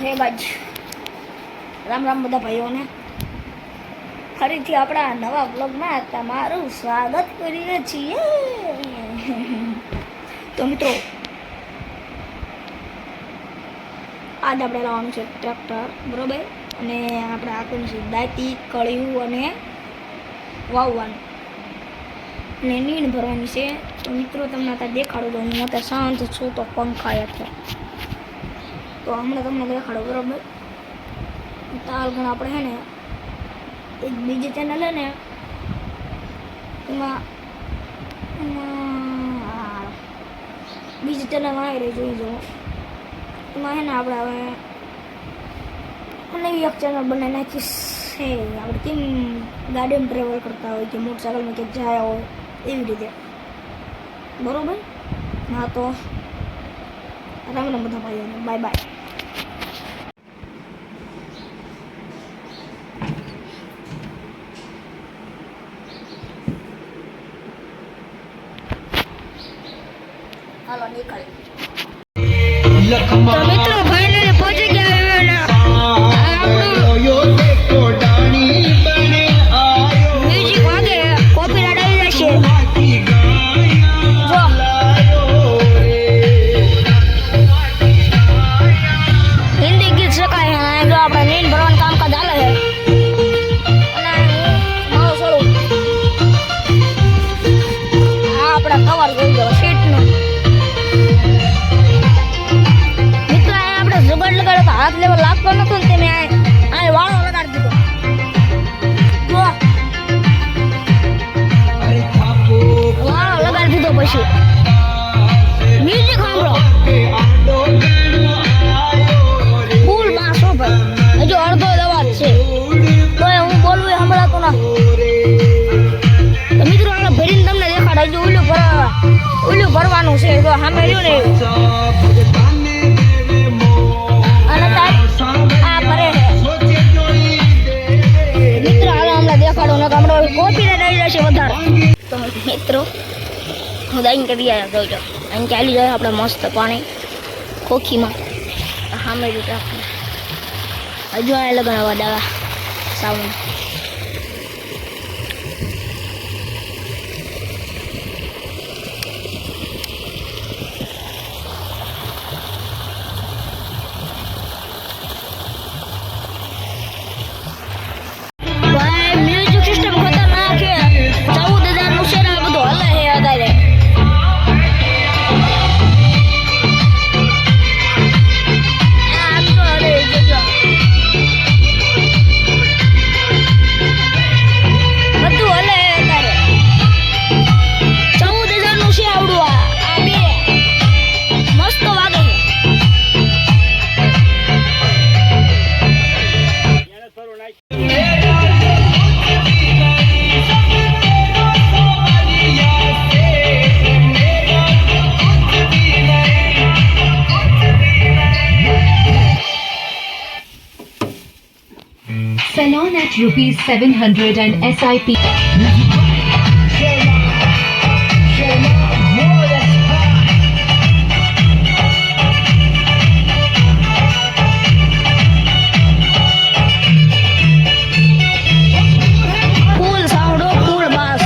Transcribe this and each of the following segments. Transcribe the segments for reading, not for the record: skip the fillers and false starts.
હે ગાઈસ, રામ રામ બધા ભાઈઓને. ફરીથી આપણા નવા બ્લોગમાં તમારું સ્વાગત કરીએ છીએ. તો મિત્રો, આજ આપણે લાવવાનું છે ટ્રેક્ટર, બરોબર. અને આપણે આખું છે દાંતી, કળિયું અને વાવવાનું અને નીણ ભરવાની છે. તો મિત્રો, તમને અત્યારે દેખાડું તો હું અત્યારે શાંત છું, તો પંખા હેઠળ. તો હમણાં તમને દેખાડો, બરાબર. તાલ ઘણા આપણે છે ને એક બીજી ચેનલ છે ને એમાં બીજી ચેનલ આવી રહી, જોઈ જુઓ. એમાં છે ને આપણે હવે નવી એક ચેનલ બનાવી નાખીશ. છે આપણે કેમ ગાડીમાં ટ્રેવલ કરતા હોય કે મોટરસાઇકલમાં ક્યાંક જાય હોય એવી રીતે, બરોબર. હા, તો રામ રામ બધા ભાઈઓને, બાય બાય. હાલો નીકળી. તો મિત્રો, ફાઇનલી પહોંચી ગયા મ્યુઝિક વાગે, કોપીરાઇટ આવી જશે. જો હિન્દી ગીત શકાય. જો આપણે નીંદ ભરવાનું કામકાજ ચાલે છે અને મારો છોડું આ આપણે કવર જોઈ લો સીટનું. મિત્રો, આપણે જુગાડ લગાડ્યો તો હાથ લેવા લાગતો નતો ને તેને આ વાળો લગાડી દીધો. જો વાળો લગાડી દીધો. પછી મ્યુઝિક સાંભળો, ફૂલ બાસ હો ભાઈ. હજુ અડધો અવાજ છે તો હું બોલવું એ સંભળાતું ના. તો મિત્રો, આપણે ભરીને તમને દેખાડ. હજુ ઓલું ભરવાનું છે. જો સામે રહ્યું ને અને આ ભરે છે. મિત્રો, હાલો હમણાં દેખાડો ને હમણાં કોપીરાઇટ આવી જશે વધારે. તો મિત્રો, હું દાઈન કરી આવ્યા. જોઈ અહીં ચાલી જાય આપણે મસ્ત પાણી ખોખીમાં. સામે રીતે હજુ આ લગાડવા દાવા સાઉન્ડ. મ્યુઝિક સિસ્ટમ ખતરનાક છે. 14,000 નું છે ને આ બધું હલે છે અત્યારે. Salon at ₹700 and SIP. Full sound, full bass.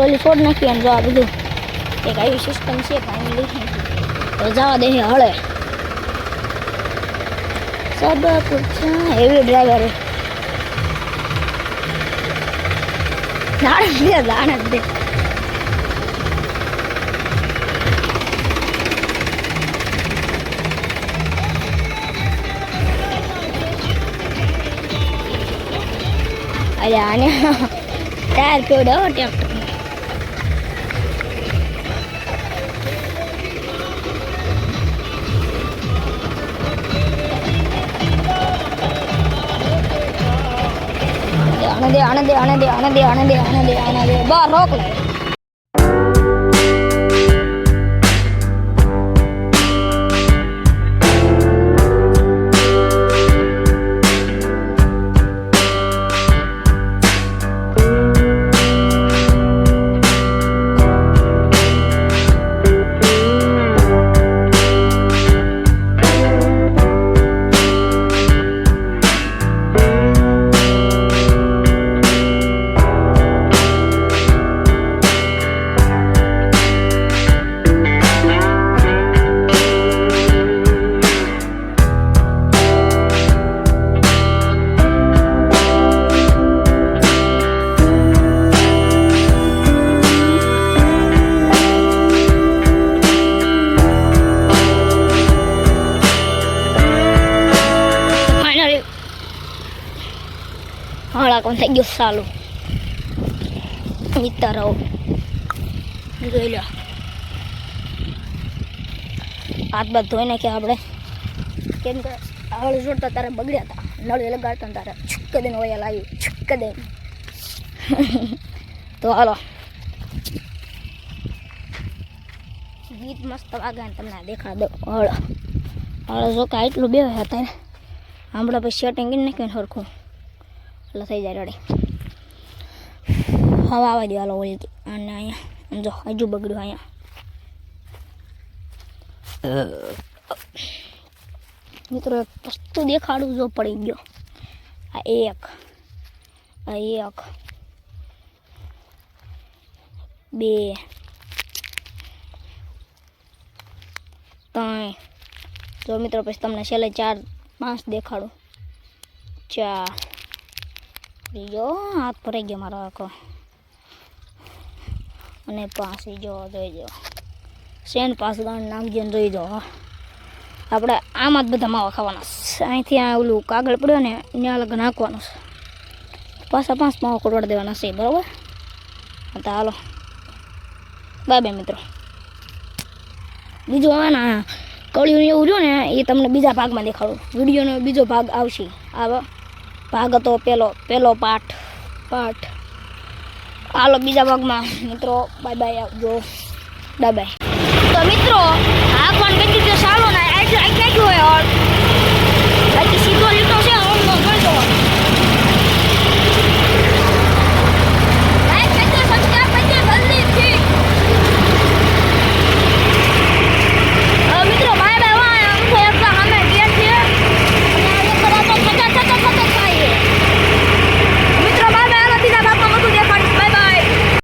ઓલી છોડ નાખી અને જો આ બધું એક આવી સિસ્ટમ છે ફાઇનલી તો જવા દે હળે સબ કુછ હેવી ડ્રાઈવર જાણ દે અરે આને ટાયર પેવડે હો ટ્રેક્ટર આને દે બહાર રોક લે હળા કોણ થઈ ગયું સાલું નીતા રહો જોઈ લો હાથ બાદ ધોઈ નાખ્યા આપણે કેમ કે હળ જોડતા તારે બગડ્યા હતા નળી લગાડતા તારે છુક્ક દે વયા લાવ્યું છુક્ક દે તો હાલો ગીત મસ્ત વાગે તમને દેખાડ દો હળ હળ જો કે એટલું બે હતા હમણાં પછી સેટિંગ કરી નાખ્યું સરખું એટલે થઈ જાય રેડી હવે આવવા દો હાલો ઓલથી અને અહીંયા જો હજુ બગડ્યું અહીંયા મિત્રો એક વસ્તુ દેખાડું જો પડી ગયો આ એક બે ત્રણ જો મિત્રો પછી તમને છેલ્લે 4 5 દેખાડું 4 જો હાથ ભરાઈ ગયો મારો આખો અને 5 જો જોઈ જો સેન 5 દાણ નાખજો ને જોઈ જો આપણે આમાં જ બધા માવા ખાવાના અહીંથી આ ઓલું કાગળ પડ્યો ને ત્યાં લગન નાખવાનું છે પાછા 5 માવા ખોડવાડી દેવાના છે બરાબર તો હાલો બાય બાય મિત્રો બીજું હવે ને કળિયું એવું રહ્યું ને એ તમને બીજા ભાગમાં દેખાડું વિડીયોનો બીજો ભાગ આવશે આ ભાગ હતો પેલો પાઠ હાલો બીજા ભાગમાં મિત્રો બાય બાય આવજો બાય બાય તો મિત્રો આ કોણ કીધું કે સાલો ને આટલું હોય બાકી સીધો લીટો છે